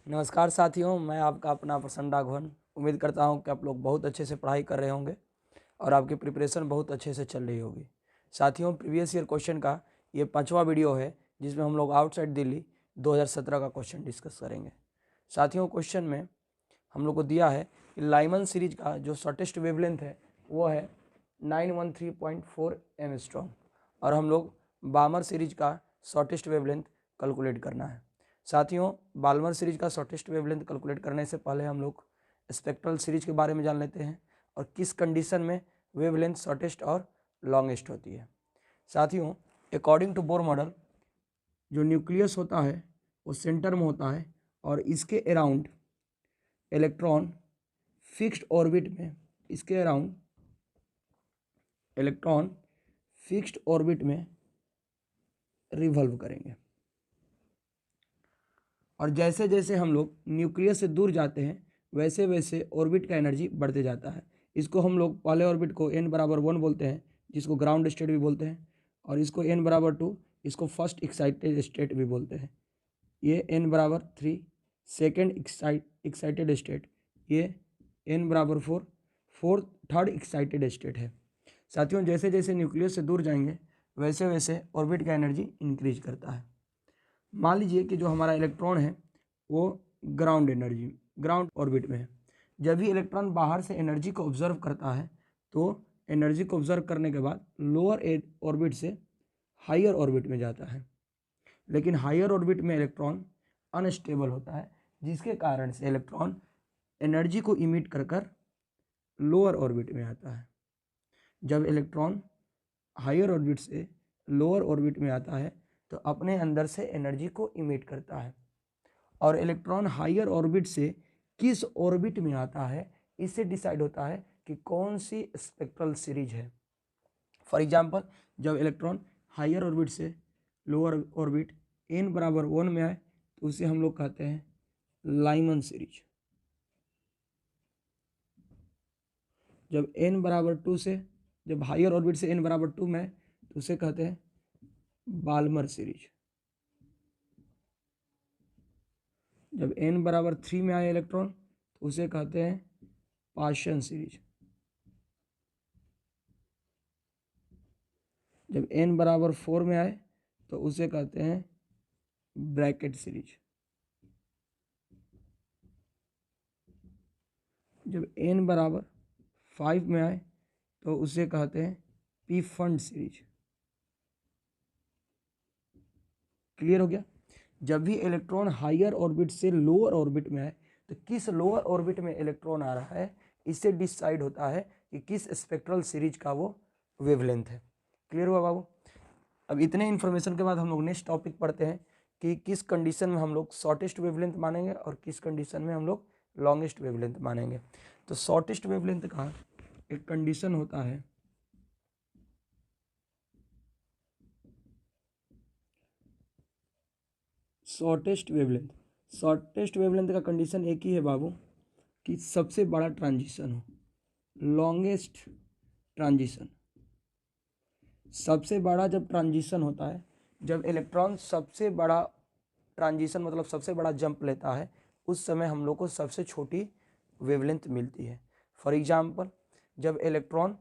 नमस्कार साथियों, मैं आपका अपना प्रसन्न राघवन। उम्मीद करता हूं कि आप लोग बहुत अच्छे से पढ़ाई कर रहे होंगे और आपकी प्रिपरेशन बहुत अच्छे से चल रही होगी। साथियों, प्रीवियस ईयर क्वेश्चन का ये 5वां वीडियो है जिसमें हम लोग आउटसाइड दिल्ली 2017 का क्वेश्चन डिस्कस करेंगे। साथियों, क्वेश्चन में हम लोग को दिया है कि लाइमन सीरीज का जो शॉर्टेस्ट वेवलेंथ है वो है 913.4 एंगस्ट्रॉम और हम लोग बामर सीरीज का शॉर्टेस्ट वेवलेंथ कैलकुलेट करना है। साथियों, बाल्मर सीरीज का शॉर्टेस्ट वेवलेंथ कैलकुलेट करने से पहले हम लोग स्पेक्ट्रल सीरीज के बारे में जान लेते हैं और किस कंडीशन में वेवलेंथ शॉर्टेस्ट और लॉन्गेस्ट होती है। साथियों, अकॉर्डिंग टू बोर मॉडल जो न्यूक्लियस होता है वो सेंटर में होता है और इसके अराउंड इलेक्ट्रॉन फिक्स्ड ऑर्बिट में इसके अराउंड इलेक्ट्रॉन फिक्स्ड ऑर्बिट में रिवॉल्व करेंगे और जैसे जैसे हम लोग न्यूक्लियस से दूर जाते हैं वैसे वैसे ऑर्बिट का एनर्जी बढ़ते जाता है। इसको हम लोग पहले ऑर्बिट को n=1 बोलते हैं, जिसको ग्राउंड स्टेट भी बोलते हैं, और इसको n=2 इसको फर्स्ट एक्साइटेड स्टेट भी बोलते हैं। ये n=3 सेकेंड एक्साइटेड स्टेट, ये n=4 fourth third excited state है। साथियों, जैसे जैसे न्यूक्लियस से दूर जाएंगे वैसे वैसे ऑर्बिट का एनर्जी इंक्रीज करता है। मान लीजिए कि जो हमारा इलेक्ट्रॉन है वो ग्राउंड ऑर्बिट में है। जब भी इलेक्ट्रॉन बाहर से एनर्जी को ऑब्जर्व करता है तो एनर्जी को ऑब्जर्व करने के बाद लोअर ऑर्बिट से हायर ऑर्बिट में जाता है, लेकिन हायर ऑर्बिट में इलेक्ट्रॉन अनस्टेबल होता है, जिसके कारण से इलेक्ट्रॉन एनर्जी को इमिट कर लोअर ऑर्बिट में आता है। जब इलेक्ट्रॉन हायर ऑर्बिट से लोअर ऑर्बिट में आता है तो अपने अंदर से एनर्जी को इमिट करता है, और इलेक्ट्रॉन हायर ऑर्बिट से किस ऑर्बिट में आता है इससे डिसाइड होता है कि कौन सी स्पेक्ट्रल सीरीज है। फॉर एग्जांपल, जब इलेक्ट्रॉन हायर ऑर्बिट से लोअर ऑर्बिट n=1 में आए तो उसे हम लोग कहते हैं लाइमन सीरीज। जब n=2 से जब हायर ऑर्बिट से n=2 में आए तो उसे कहते हैं बाल्मर सीरीज। जब n=3 में आए इलेक्ट्रॉन तो उसे कहते हैं पाशन सीरीज। जब n=4 में आए तो उसे कहते हैं ब्रैकेट सीरीज। जब n=5 में आए तो उसे कहते हैं पी फंड सीरीज। क्लियर हो गया। जब भी इलेक्ट्रॉन हायर ऑर्बिट से लोअर ऑर्बिट में आए तो किस लोअर ऑर्बिट में इलेक्ट्रॉन आ रहा है इससे डिसाइड होता है कि किस स्पेक्ट्रल सीरीज का वो वेवलेंथ है। क्लियर हुआ बाबू। अब इतने इन्फॉर्मेशन के बाद हम लोग नेक्स्ट टॉपिक पढ़ते हैं कि किस कंडीशन में हम लोग शॉर्टेस्ट वेवलेंथ मानेंगे और किस कंडीशन में हम लोग लॉन्गेस्ट वेवलेंथ मानेंगे। तो शॉर्टेस्ट वेवलेंथ का एक कंडीशन होता है शॉर्टेस्ट वेवलेंथ का कंडीशन एक ही है बाबू कि सबसे बड़ा ट्रांजिशन हो, लॉन्गेस्ट ट्रांजिशन। सबसे बड़ा जब ट्रांजिशन होता है, जब इलेक्ट्रॉन सबसे बड़ा ट्रांजिशन मतलब सबसे बड़ा जंप लेता है, उस समय हम लोग को सबसे छोटी वेवलेंथ मिलती है। फॉर एग्जांपल, जब इलेक्ट्रॉन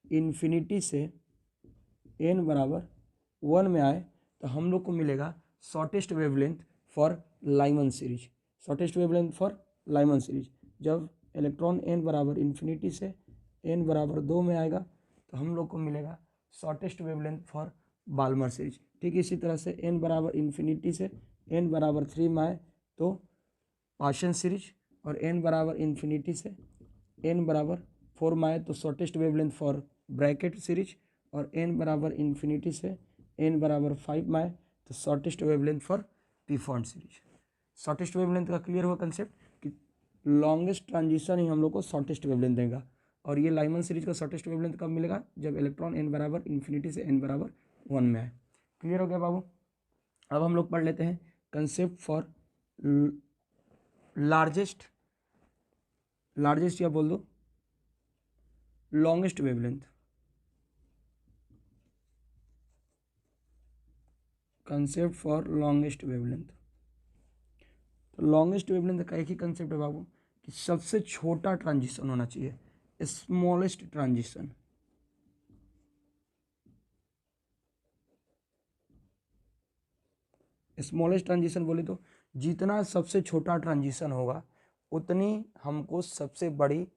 n=इन्फिनिटी से n=1 में आए तो हम लोग को मिलेगा shortest wavelength for Lyman series. Shortest wavelength for Lyman series जब इलेक्ट्रॉन n=इन्फिनिटी से n=2 में आएगा तो हम लोग को मिलेगा shortest wavelength for Balmer series. ठीक इसी तरह से n=इन्फिनिटी से n=3 में आए तो पाशन सीरीज, और n=इन्फिनिटी से n=4 में आए तो shortest wavelength for bracket series, और n=इन्फिनिटी से n=5 में आए तो shortest wavelength for Pfund series. Shortest wavelength का क्लियर हुआ कंसेप्ट कि लॉन्गेस्ट ट्रांजिशन ही हम लोग को शॉर्टेस्ट वेवलेंथ देगा। और ये लाइमन सीरीज का शॉर्टेस्ट वेवलेंथ कब मिलेगा? जब इलेक्ट्रॉन n=इन्फिनिटी से n=1 में आए। क्लियर हो गया बाबू। अब हम लोग पढ़ लेते हैं कंसेप्ट फॉर लार्जेस्ट या बोल दो longest wavelength. Concept for longest wavelength. तो लॉन्गेस्ट वेवलेंथ का एक ही कंसेप्ट है बाबू कि सबसे छोटा ट्रांजिशन होना चाहिए, स्मॉलेस्ट ट्रांजिशन। स्मॉलेस्ट ट्रांजिशन बोले तो जितना सबसे छोटा ट्रांजिशन होगा उतनी हमको सबसे बड़ी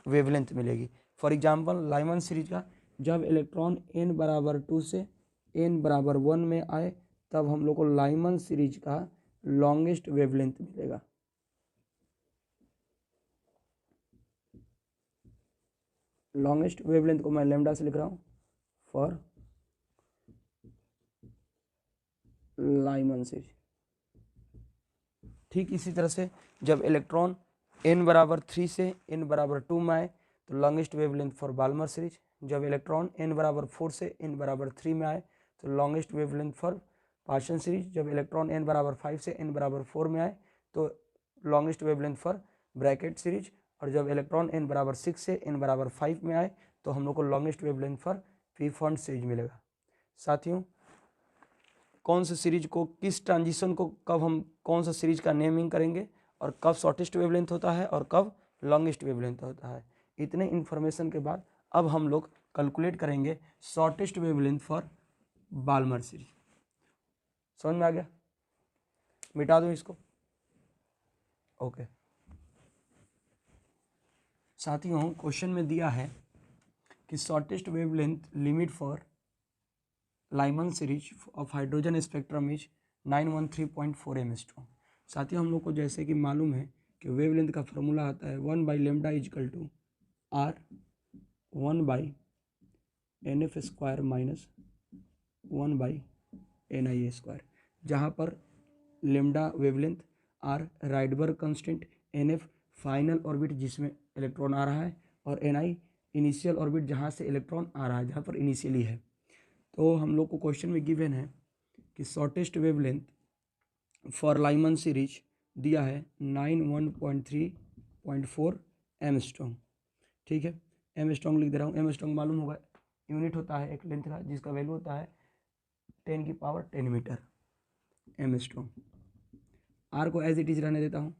वेवलेंथ मिलेगी। फॉर एग्जांपल लाइमन सीरीज का जब इलेक्ट्रॉन n बराबर 2 से n बराबर 1 में आए तब हम लोग को लाइमन सीरीज का लॉन्गेस्ट वेवलेंथ मिलेगा। लॉन्गेस्ट वेवलेंथ को मैं लैम्डा से लिख रहा हूँ फॉर लाइमन सीरीज। ठीक इसी तरह से जब इलेक्ट्रॉन n बराबर 3 से n बराबर 2 में आए तो longest wavelength for Balmer series. जब इलेक्ट्रॉन n बराबर 4 से n बराबर 3 में आए तो longest wavelength for Persian series. जब इलेक्ट्रॉन n बराबर 5 से n बराबर 4 में आए तो longest wavelength for bracket series. और जब इलेक्ट्रॉन n बराबर 6 से n बराबर 5 में आए तो हम लोग को longest wavelength for P font series मिलेगा। साथियों कौन सा सीरीज को किस ट्रांजिशन को कब हम कौन सा सीरीज का नेमिंग करेंगे और कब शॉर्टेस्ट वेवलेंथ होता है और कब लॉन्गेस्ट वेवलेंथ होता है, इतने इन्फॉर्मेशन के बाद अब हम लोग कैलकुलेट करेंगे shortest wavelength for Balmer series. समझ में आ गया? मिटा दूं इसको? ओके साथियों क्वेश्चन में दिया है कि shortest wavelength limit for Lyman series of hydrogen spectrum is 913.4 Armstrong. साथियों हम लोग को जैसे कि मालूम है कि वेवलेंथ का फॉर्मूला आता है 1 by lambda is equal to R 1 by N F square minus 1 by N I square, जहाँ पर lambda wavelength, R Rydberg constant, N F final orbit जिसमें इलेक्ट्रॉन आ रहा है और एन आई इनिशियल ऑर्बिट जहाँ से इलेक्ट्रॉन आ रहा है, जहाँ पर इनिशियली है। तो हम लोग को क्वेश्चन में गिवन है कि shortest wavelength for Lyman series दिया है 91.3.4 एमस्ट्रॉन्ग। ठीक है, एमस्ट्रॉन्ग लिख दे रहा हूँ। एमस्ट्रॉन्ग मालूम होगा यूनिट होता है एक लेंथ का जिसका वैल्यू होता है 10 की पावर 10 मीटर एमस्ट्रॉन्ग। आर को एज इट इज रहने देता हूँ।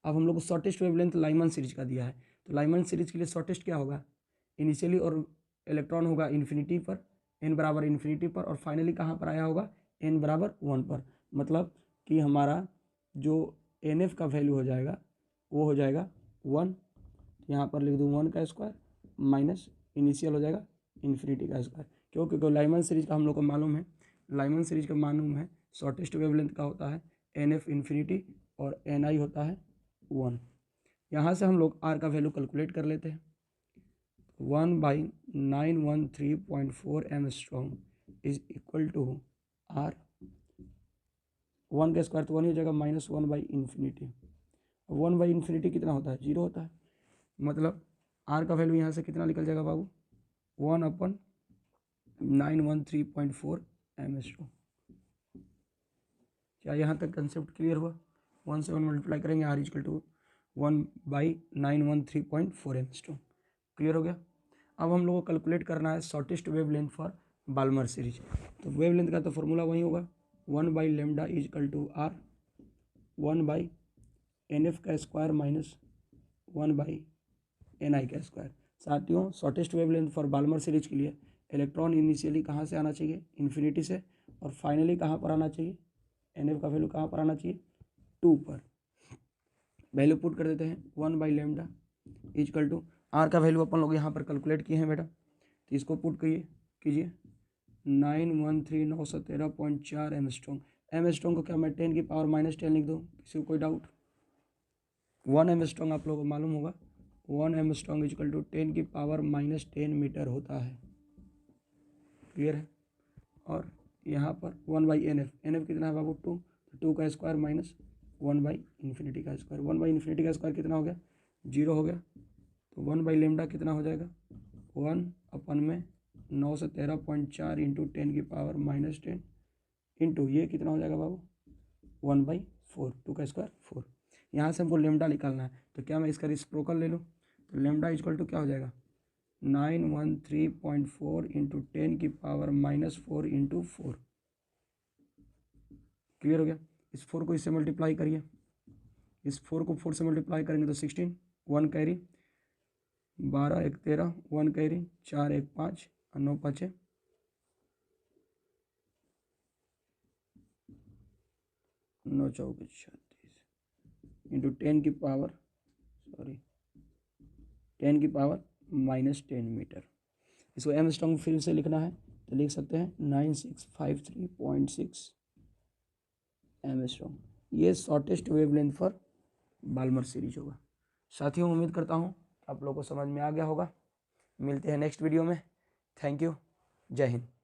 अब हम लोग को शॉर्टेस्ट वेवलेंथ लाइमन सीरीज का दिया है तो लाइमन सीरीज के लिए शॉर्टेस्ट क्या होगा, इनिशियली और इलेक्ट्रॉन होगा इन्फिनिटी पर, n बराबर इन्फिनिटी पर, और फाइनली कहाँ पर आया होगा n बराबर 1 पर। मतलब कि हमारा जो NF का वैल्यू हो जाएगा वो हो जाएगा 1, यहाँ पर लिख दूँ 1 का स्क्वायर माइनस इनिशियल हो जाएगा इन्फिनिटी का स्क्वायर। क्योंकि लाइमन सीरीज का हम लोग को मालूम है, लाइमन सीरीज का मालूम है शॉर्टेस्ट वेवलेंथ का होता है NF इन्फिनिटी और NI होता है 1। यहाँ से हम लोग R का वैल्यू कैलकुलेट कर लेते हैं। 1 by 913.4 angstrom is equal to R 1 का स्क्वायर तो 1 ही हो जाएगा minus 1 by infinity. 1 by infinity कितना होता है, 0 होता है। मतलब आर का वैल्यू यहाँ से कितना निकल जाएगा बाबू, 1/913.4 एमस्ट्रॉन्ग। क्या यहाँ तक कंसेप्ट क्लियर हुआ? 1 से 1 मल्टीप्लाई करेंगे R equal to 1/913.4 angstrom. Clear हो गया? अब हम लोगों को कैलकुलेट करना है shortest wavelength for Balmer series. तो वेवलेंथ का तो फॉर्मूला वही होगा 1 by lambda is equal to R 1 by N F का square minus 1 by N I का स्क्वायर। साथियों shortest wavelength for Balmer series के लिए इलेक्ट्रॉन इनिशियली कहाँ से आना चाहिए, इन्फिनिटी से, और फाइनली कहाँ पर आना चाहिए, एन एफ का वैल्यू कहाँ पर आना चाहिए, 2 पर। वैल्यू पुट कर देते हैं 1 by lambda is equal to R का वैल्यू अपन लोग यहाँ पर कैलकुलेट किए हैं बेटा, तो इसको पुट कीजिए 913.4 एमस्ट्रॉन्ग। एमस्ट्रॉन्ग को क्या मैं 10 की पावर माइनस 10 लिख दूँ, किसी को कोई डाउट? 1 एमस्ट्रॉन्ग आप लोगों को मालूम होगा 1 एमस्ट्रॉन्ग इजकल टू 10 की पावर माइनस 10 मीटर होता है। क्लियर है? और यहाँ पर 1 बाई एन एफ कितना है बाबू 2, तो 2 का स्क्वायर माइनस 1 बाई इन्फिनिटी का स्क्वायर। 1 बाई इन्फिनिटी का स्क्वायर कितना हो गया, 0 हो गया। तो 1 बाई लेमडा कितना हो जाएगा, 1 अपन में 913.4 इंटू 10 की पावर माइनस 10 इंटू ये कितना हो जाएगा बाबू 1/4, 2 का स्क्वायर 4। यहाँ से हमको लेमडा निकालना है तो क्या मैं इसका रेसिप्रोकल ले लूँ, तो लेमडा इक्वल टू क्या हो जाएगा 913.4 इंटू 10 की पावर माइनस 4 इंटू 4। क्लियर हो गया? इस 4 को इससे मल्टीप्लाई करिए इस 4 को 4 से मल्टीप्लाई करेंगे तो 16, 1 कैरी, 12 1 13, 1 कैरी, 4 1 5 और 9 5 9 4 36 इंटू 10 की पावर -10 मीटर। इसको एंगस्ट्रॉम फिर से लिखना है तो लिख सकते हैं 9653.6 एंगस्ट्रॉम। ये shortest wavelength for Balmer series होगा। साथियों, उम्मीद करता हूँ आप लोगों को समझ में आ गया होगा। मिलते हैं नेक्स्ट वीडियो में। Thank you. जय हिंद।